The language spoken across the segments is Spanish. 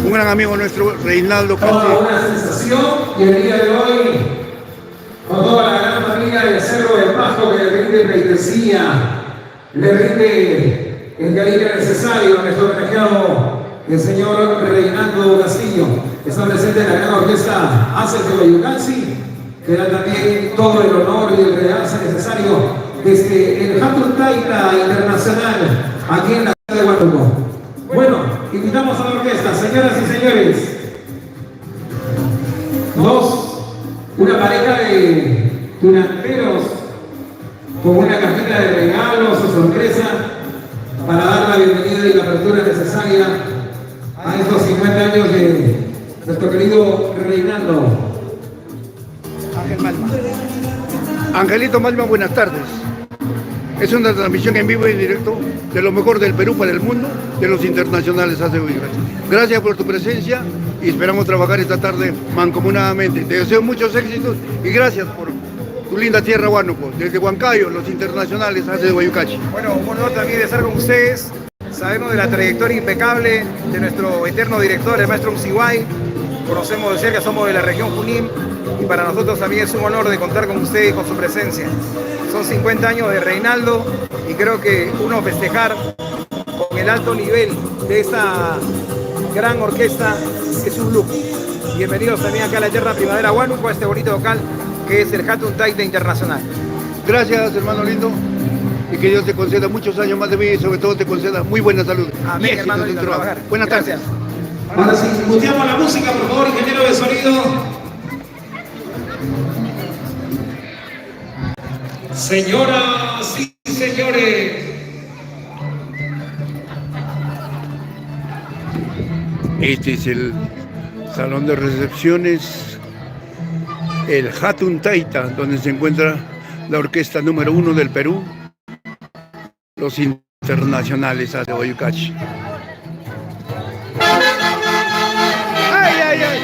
un gran amigo nuestro, Reinaldo Castillo. Una sensación y el día de hoy, con toda la gran familia del Cerro del Pasto que le rinde pleitesía, le rinde el cariño necesario a nuestro homenajeado, el señor Reinaldo Castillo, que está presente en la gran orquesta Haces de Bayucasi, que da también todo el honor y el realce necesario desde el Hatun Taita Internacional, aquí en la ciudad de Huánuco. Bueno, invitamos a la orquesta, señoras y señores. Una pareja de tunanteros con una cajita de regalos o sorpresa para dar la bienvenida y la apertura necesaria a estos 50 años de nuestro querido Reinaldo. Ángel Malma. Angelito Malma, buenas tardes. Es una transmisión en vivo y en directo de lo mejor del Perú para el mundo, de los internacionales hace hoy. Gracias por tu presencia y esperamos trabajar esta tarde mancomunadamente. Te deseo muchos éxitos y gracias por tu linda tierra Huánuco. Desde Huancayo, los internacionales hace de Guayucachi. Bueno, un honor también de estar con ustedes. Sabemos de la trayectoria impecable de nuestro eterno director, el maestro Msiguay. Conocemos de cerca, somos de la región Junín y para nosotros también es un honor de contar con ustedes y con su presencia. Son 50 años de Reinaldo y creo que uno festejar con el alto nivel de esta gran orquesta es un lujo. Bienvenidos también acá a la tierra Primavera Huánuco, a este bonito local que es el Hatun Taita Internacional. Gracias, hermano lindo, y que Dios te conceda muchos años más de vida y sobre todo te conceda muy buena salud. Amén, hermano lindo. Buenas tardes. Ahora sí, escuchamos la música, por favor, ingeniero de sonido. Señoras y señores. Este es el salón de recepciones, el Hatun Taita, donde se encuentra la orquesta número 1 del Perú, los internacionales de Guayucachi. ¡Ay, ay, ay!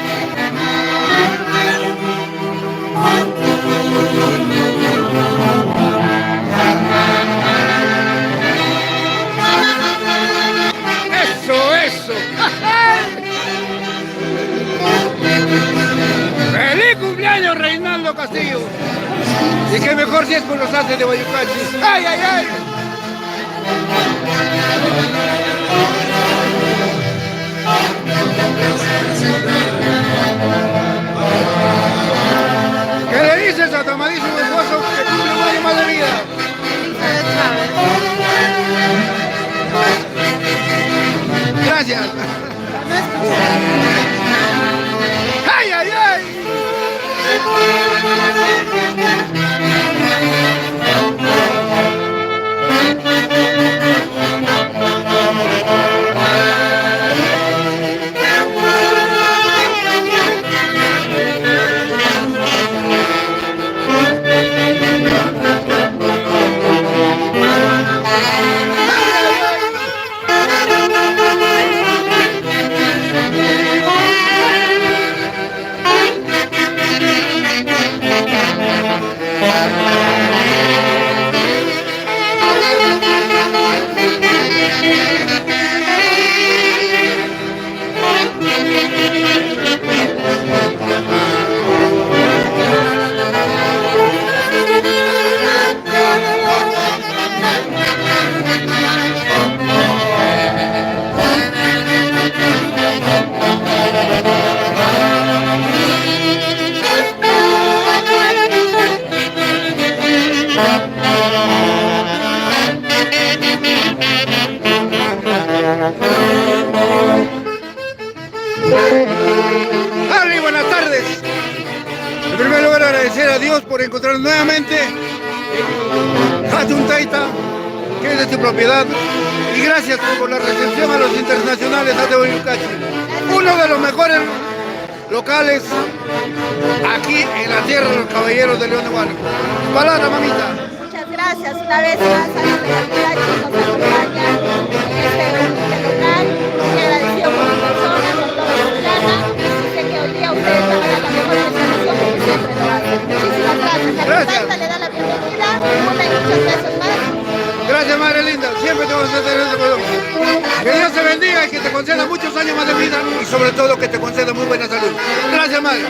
¡Eso! ¡Feliz cumpleaños, Reinaldo Castillo! Y qué mejor si es con los haces de Guayucachi. ¡Ay, ay, ay! ¿Qué le dices a tu amadísimo esposo que cumple un año más de vida? Gracias. ¡Ay, ay, ay! Harry, buenas tardes. En primer lugar, agradecer a Dios por encontrarnos nuevamente Hatun Taita, que es de tu propiedad, y gracias por la recepción a los internacionales de Guayucachi, uno de los mejores locales aquí en la tierra de los caballeros de León de Huánuco. Palabra, mamita. Muchas gracias una vez más a los de Guayucachi que nos acompañan en este humilde local. Muy agradecido por mi persona, por toda su plata. Y sé que hoy día ustedes van a dar la mejor presentación porque siempre lo hacen. Muchísimas gracias. La Gracias. Taita le da la bienvenida. Una y muchas gracias más. Gracias, madre linda. Siempre te vamos a tener ese perdón. Que Dios te bendiga y que te conceda muchos años más de vida y sobre todo que te conceda muy buena salud. Gracias, madre.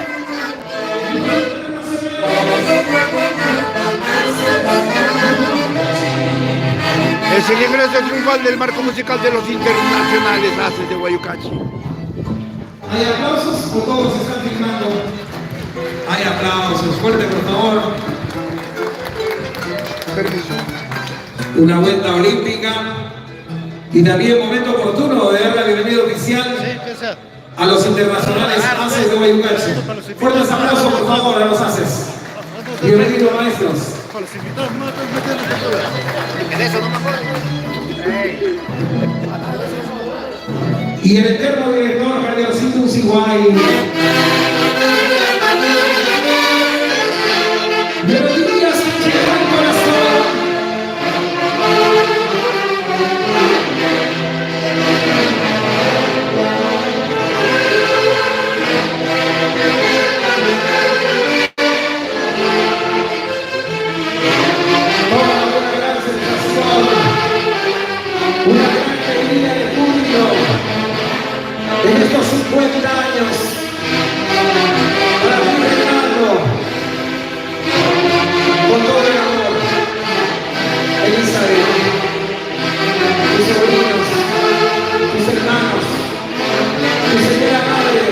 Es el ingreso triunfal del marco musical de los internacionales Haces de Guayucachi. ¿Hay aplausos o todos están filmando? Hay aplausos, fuerte por favor. Permiso. Una vuelta olímpica y también momento oportuno de dar la bienvenida oficial a los internacionales Haces de Guayucachi. Fuertes aplausos por favor a los Haces. Bienvenidos maestros. Y el eterno director Javiercito Usiguay. Melodías que llevan corazón. Una gran alegría de público en estos 50 años para ti, Reinaldo, con todo el amor, Elizabeth, tus sobrinos, tus hermanos, tu señora madre,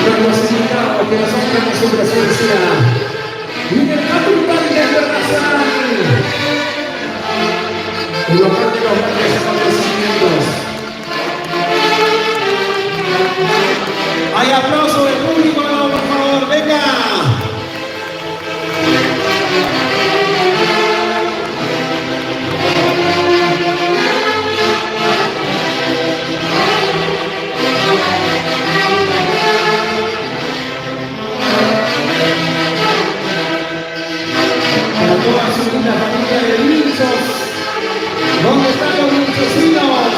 nuestros invitados que nos honran con su presencia y en el capital internacional. En lo parte de los grandes acontecimientos. Hay aplauso del público, no, por favor, venga. Para toda su linda familia de Vinchos. ¿Dónde están los vinchosinos?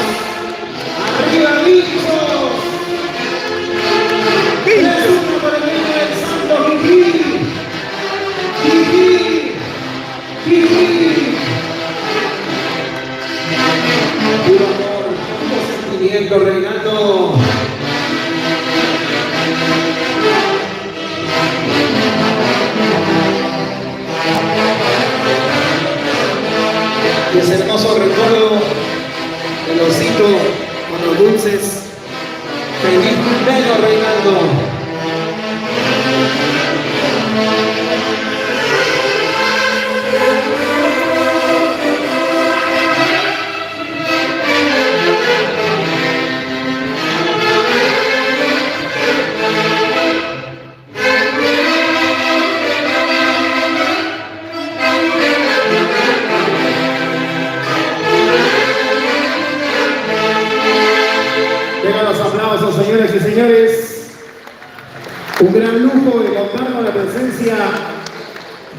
¡Arriba, Vinchos! ¡Vinchos! Por el niño del santo Jijí! ¡Jijí! ¡Jijí! Puro amor, puro sentimiento, Reinaldo. Y ese hermoso recuerdo del osito con los dulces. Feliz cumpleaños, Reinaldo. Señoras y señores, un gran lujo de contar con la presencia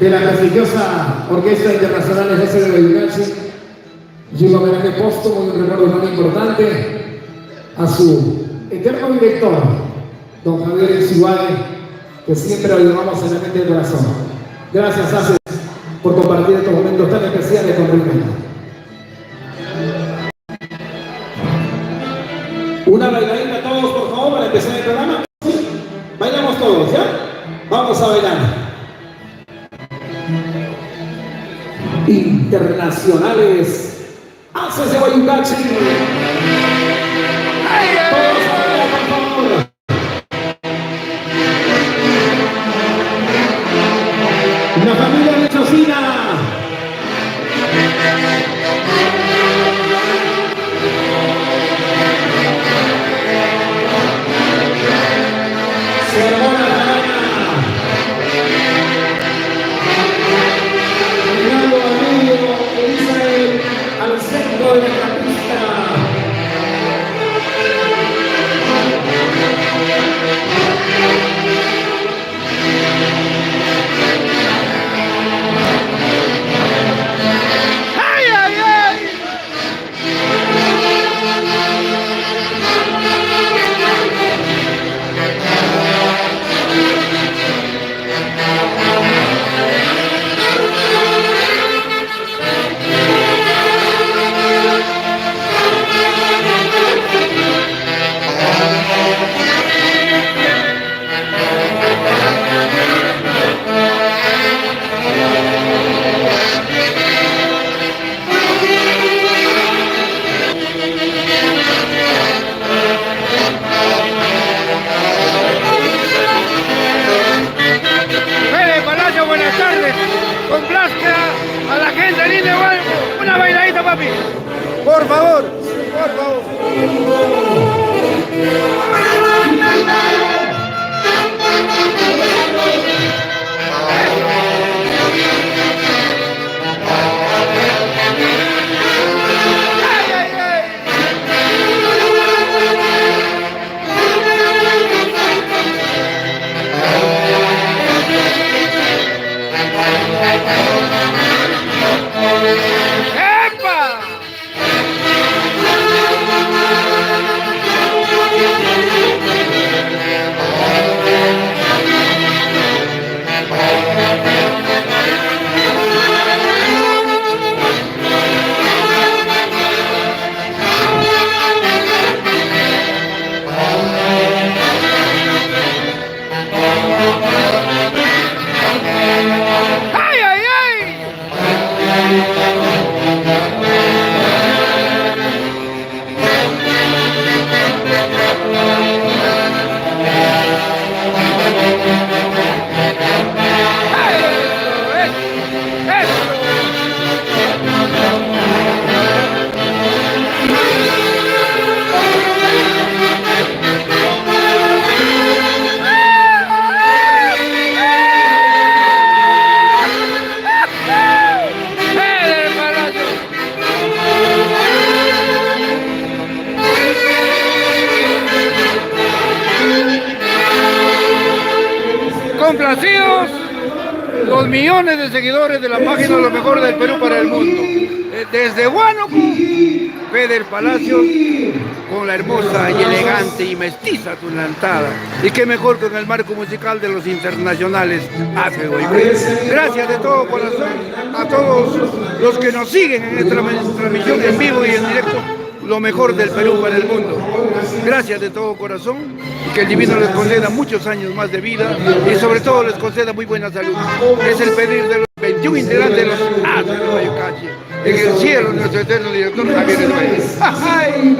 de la prestigiosa Orquesta Internacional de Haces de Guayucachi y un homenaje póstumo y un recuerdo muy importante a su eterno director, don Javier Usiguay, que siempre lo llevamos en la mente del corazón. Gracias, Haces, por compartir estos momentos tan especiales con Reinaldo. Una bailadita todos, por favor, para empezar el programa. ¿Sí? Bailamos todos, ¿ya? Vamos a bailar. Internacionales Haces de Guayucachi. Todos a bailar, por favor. La familia de Chocina. Reinaldo, Emilio, Elizabeth, al centro de la pista. amigos. Por favor, por favor. Complacidos los millones de seguidores de la página Lo Mejor del Perú para el Mundo. Desde Huánuco, Feder Palacios, con la hermosa y elegante y mestiza tunantada. Y qué mejor que en el marco musical de los internacionales Hace Guayquén. Gracias de todo corazón a todos los que nos siguen en esta transmisión en vivo y en directo. Lo mejor del Perú para el mundo. Gracias de todo corazón y que el Divino les conceda muchos años más de vida y sobre todo les conceda muy buena salud. Es el pedir de los 21 integrantes de los Haces de Guaycachi. En el cielo, nuestro eterno director Javier Esmael. ¡Ay!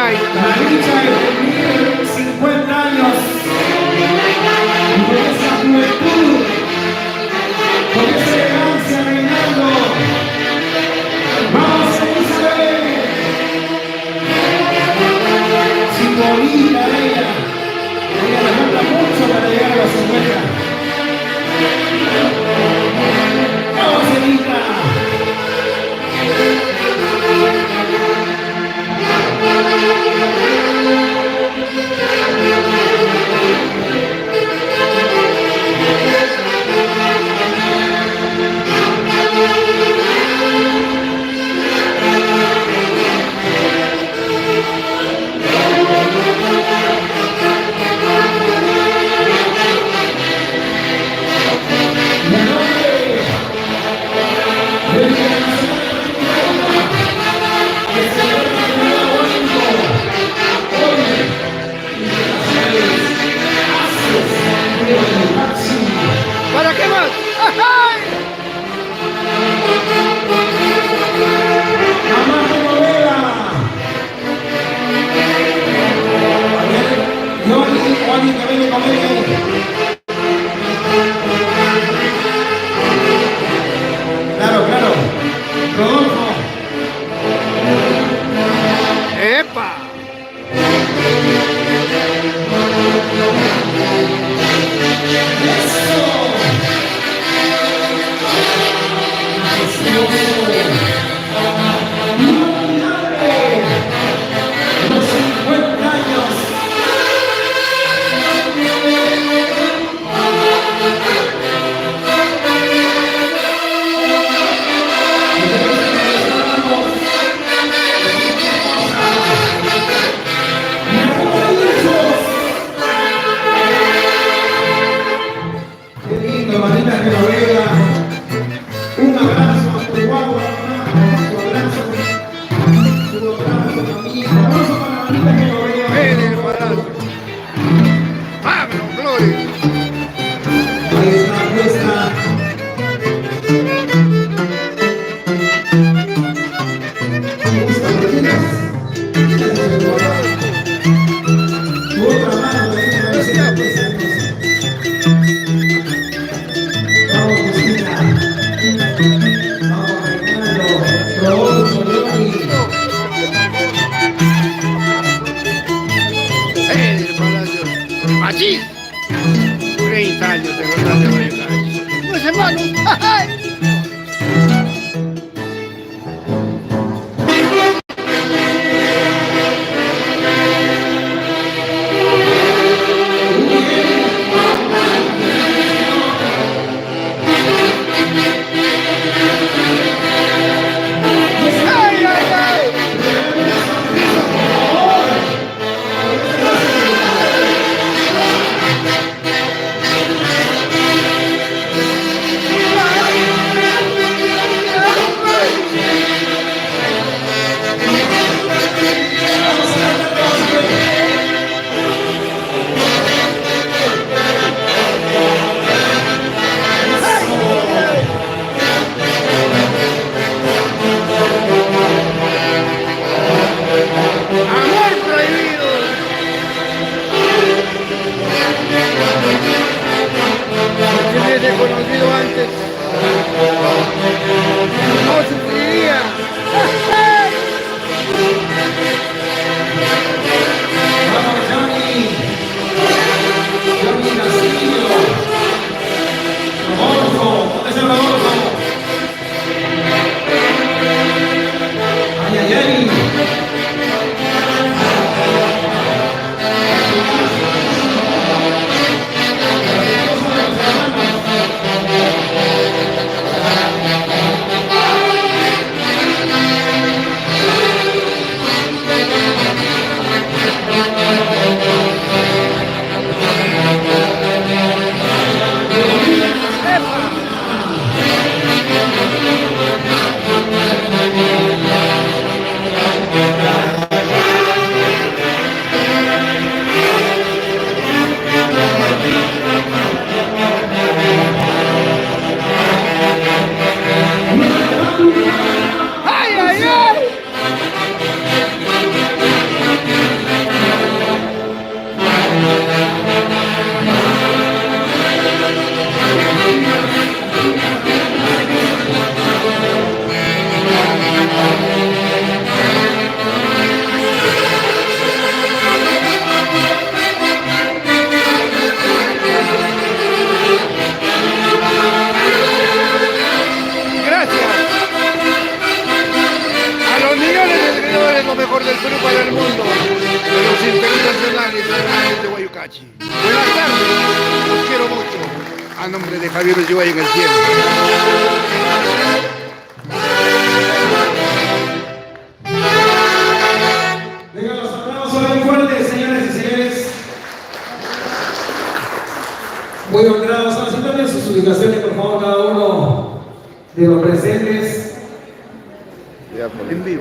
La lucha de cumplir 50 años con esa juventud, con esa elegancia reinando. Vamos Elizabeth, simbolita ella le falta mucho para llegar a los 50. Vamos Elita. ¿Para qué más? ¡Ay! Mamá de novela. Johnny, que viene con él. Claro, claro. Rodolfo. ¡Epa! Machín. 30 años de verdad de Guayucachi. Pues hermano. Amor prohibido. Si me hubiese conocido antes, no sufriría. Vamos, Johnny. Johnny Castillo. Rodolfo. ¿Dónde está Rodolfo? Ay, ay, ay. ¡Ay, ay, ay! Gracias a los millones de seguidores, lo mejor del Perú para el mundo, de los internacionales de Guayucachi. Buenas tardes, los quiero mucho. A nombre de Javier Uruguay en el cielo. Venga, los aplausos muy fuertes, señoras y señores. Muy honrados. Solicitando sus ubicaciones, por favor, cada uno de los presentes. En vivo.